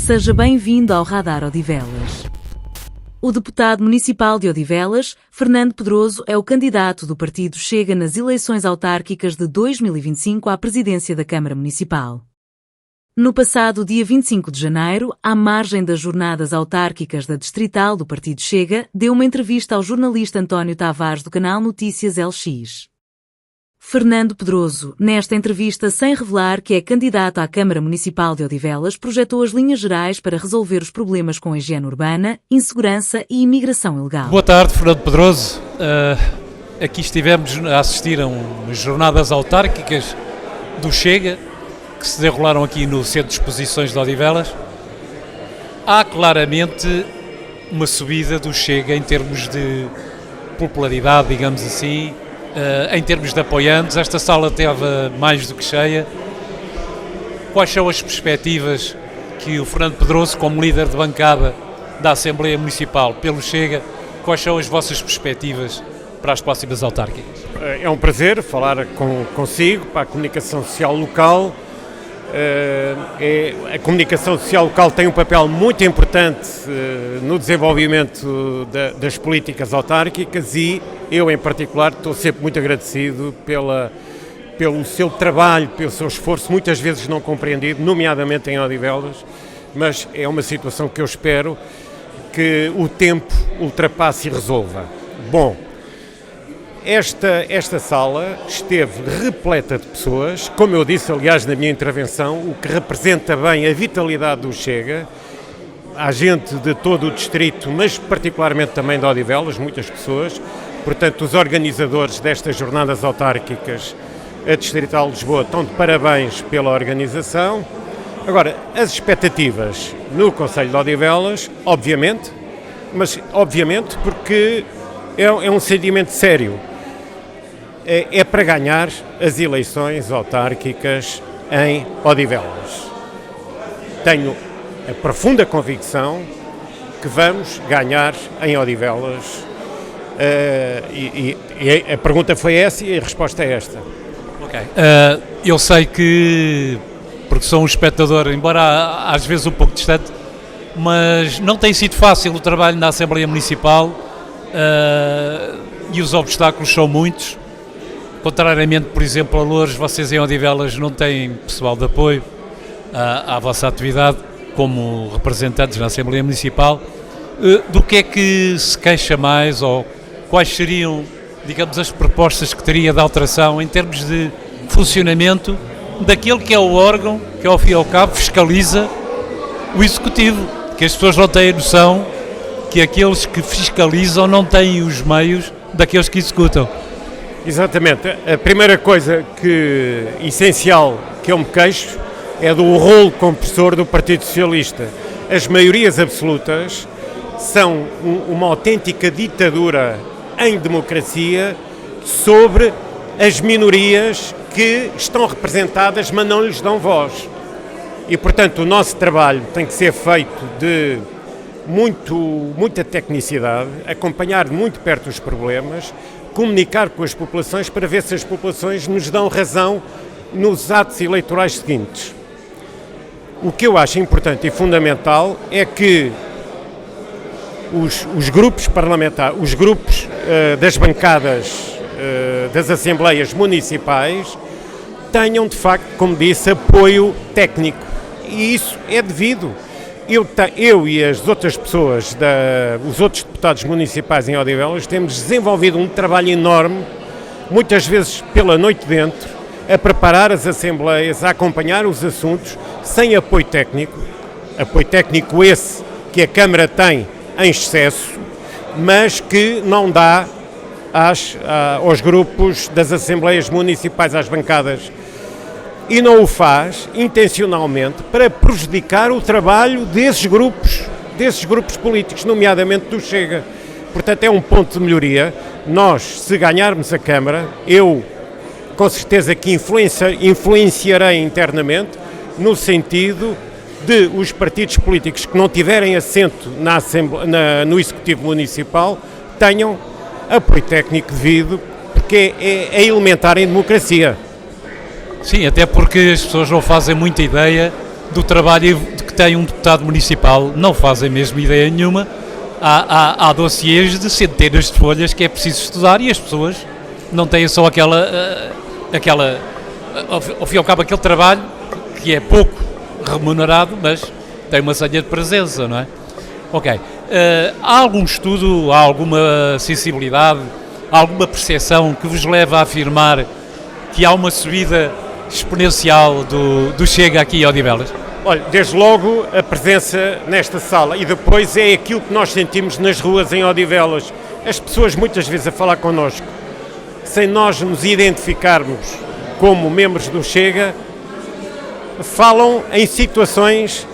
Seja bem-vindo ao Radar Odivelas. O deputado municipal de Odivelas, Fernando Pedroso, é o candidato do partido Chega nas eleições autárquicas de 2025 à presidência da Câmara Municipal. No passado dia 25 de janeiro, à margem das jornadas autárquicas da Distrital do Partido Chega, deu uma entrevista ao jornalista António Tavares do canal Notícias LX. Fernando Pedroso, nesta entrevista, sem revelar que é candidato à Câmara Municipal de Odivelas, projetou as linhas gerais para resolver os problemas com a higiene urbana, insegurança e imigração ilegal. Boa tarde, Fernando Pedroso. Aqui estivemos a assistir a umas jornadas autárquicas do Chega, que se desenrolaram aqui no Centro de Exposições de Odivelas. Há claramente uma subida do Chega em termos de popularidade, digamos assim, em termos de apoiantes. Esta sala esteve mais do que cheia. Quais são as perspectivas que o Fernando Pedroso, como líder de bancada da Assembleia Municipal pelo Chega, quais são as vossas perspectivas para as próximas autárquicas? É um prazer falar consigo para a comunicação social local. A comunicação social local tem um papel muito importante no desenvolvimento das políticas autárquicas e eu, em particular, estou sempre muito agradecido pelo seu trabalho, pelo seu esforço, muitas vezes não compreendido, nomeadamente em Odivelas, mas é uma situação que eu espero que o tempo ultrapasse e resolva. Bom, esta sala esteve repleta de pessoas, como eu disse, aliás, na minha intervenção, o que representa bem a vitalidade do Chega. Há gente de todo o distrito, mas particularmente também de Odivelas, muitas pessoas. Portanto, os organizadores destas jornadas autárquicas, a Distrital de Lisboa, estão de parabéns pela organização. Agora, as expectativas no Concelho de Odivelas, obviamente, mas obviamente porque é um sentimento sério. É para ganhar as eleições autárquicas em Odivelas. Tenho a profunda convicção que vamos ganhar em Odivelas. E a pergunta foi essa e a resposta é esta. Ok. Eu sei que, porque sou um espectador, embora às vezes um pouco distante, mas não tem sido fácil o trabalho na Assembleia Municipal e os obstáculos são muitos. Contrariamente, por exemplo, a Loures, vocês em Odivelas não têm pessoal de apoio à vossa atividade como representantes na Assembleia Municipal. Do que é que se queixa mais ou quais seriam, digamos, as propostas que teria de alteração em termos de funcionamento daquele que é o órgão que, ao fim e ao cabo, fiscaliza o Executivo? Que as pessoas não têm noção que aqueles que fiscalizam não têm os meios daqueles que executam. Exatamente. A primeira coisa essencial que eu me queixo é do rolo compressor do Partido Socialista. As maiorias absolutas são uma autêntica ditadura em democracia sobre as minorias que estão representadas, mas não lhes dão voz. E, portanto, o nosso trabalho tem que ser feito de muita tecnicidade, acompanhar de muito perto os problemas, comunicar com as populações para ver se as populações nos dão razão nos atos eleitorais seguintes. O que eu acho importante e fundamental é que os grupos parlamentares, os grupos das bancadas das Assembleias Municipais tenham, de facto, como disse, apoio técnico. E isso é devido. Eu e as outras pessoas, os outros deputados municipais em Odivelas, temos desenvolvido um trabalho enorme, muitas vezes pela noite dentro, a preparar as assembleias, a acompanhar os assuntos, sem apoio técnico esse que a Câmara tem em excesso, mas que não dá aos grupos das Assembleias Municipais, às bancadas. E não o faz intencionalmente para prejudicar o trabalho desses grupos políticos, nomeadamente do Chega. Portanto, é um ponto de melhoria. Nós, se ganharmos a Câmara, eu com certeza que influenciarei internamente no sentido de os partidos políticos que não tiverem assento no Executivo Municipal tenham apoio técnico devido, porque é elementar em democracia. Sim, até porque as pessoas não fazem muita ideia do trabalho tem um deputado municipal, não fazem mesmo ideia nenhuma. Há dossiês de centenas de folhas que é preciso estudar e as pessoas não têm só ao fim e ao cabo, aquele trabalho que é pouco remunerado, mas tem uma senha de presença, não é? Ok. Há algum estudo, há alguma sensibilidade, há alguma percepção que vos leva a afirmar que há uma subida exponencial do Chega aqui a Odivelas? Olha, desde logo a presença nesta sala e depois é aquilo que nós sentimos nas ruas em Odivelas. As pessoas muitas vezes a falar connosco, sem nós nos identificarmos como membros do Chega, falam em situações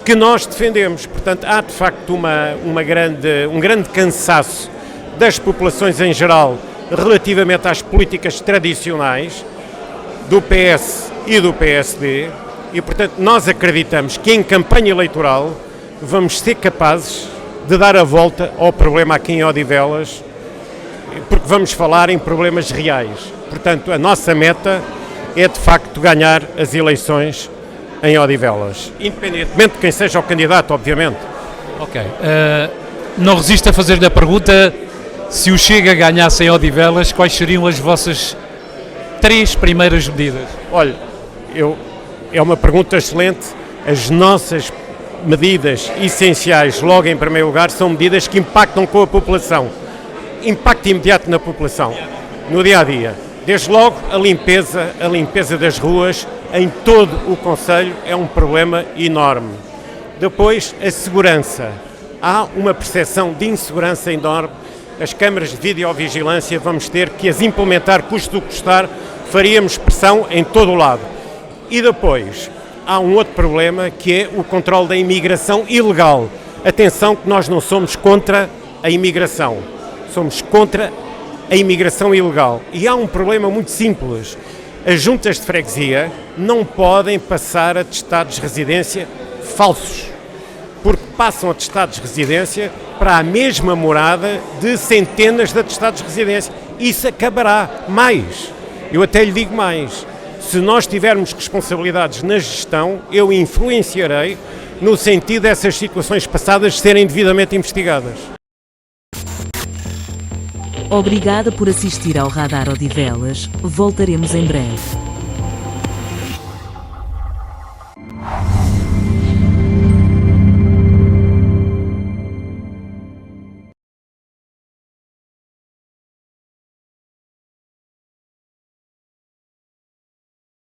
que nós defendemos. Portanto, há de facto um grande cansaço das populações em geral relativamente às políticas tradicionais do PS e do PSD e, portanto, nós acreditamos que em campanha eleitoral vamos ser capazes de dar a volta ao problema aqui em Odivelas, porque vamos falar em problemas reais. Portanto, a nossa meta é de facto ganhar as eleições em Odivelas, independentemente de quem seja o candidato, obviamente. Ok. Não resisto a fazer-lhe a pergunta: se o Chega ganhasse em Odivelas, quais seriam as vossas 3 primeiras medidas? Olha, é uma pergunta excelente. As nossas medidas essenciais, logo em primeiro lugar, são medidas que impactam com a população. Impacto imediato na população, no dia-a-dia. Desde logo, a limpeza das ruas em todo o concelho é um problema enorme. Depois, a segurança. Há uma percepção de insegurança enorme. As câmaras de videovigilância vamos ter que as implementar, custo o que custar, faríamos pressão em todo o lado. E depois, há um outro problema que é o controle da imigração ilegal. Atenção que nós não somos contra a imigração, somos contra a imigração ilegal. E há um problema muito simples. As juntas de freguesia não podem passar atestados de residência falsos, porque passam atestados de residência para a mesma morada de centenas de atestados de residência. Isso acabará. Mais, eu até lhe digo mais, se nós tivermos responsabilidades na gestão, eu influenciarei no sentido dessas situações passadas serem devidamente investigadas. Obrigada por assistir ao Radar Odivelas. Voltaremos em breve.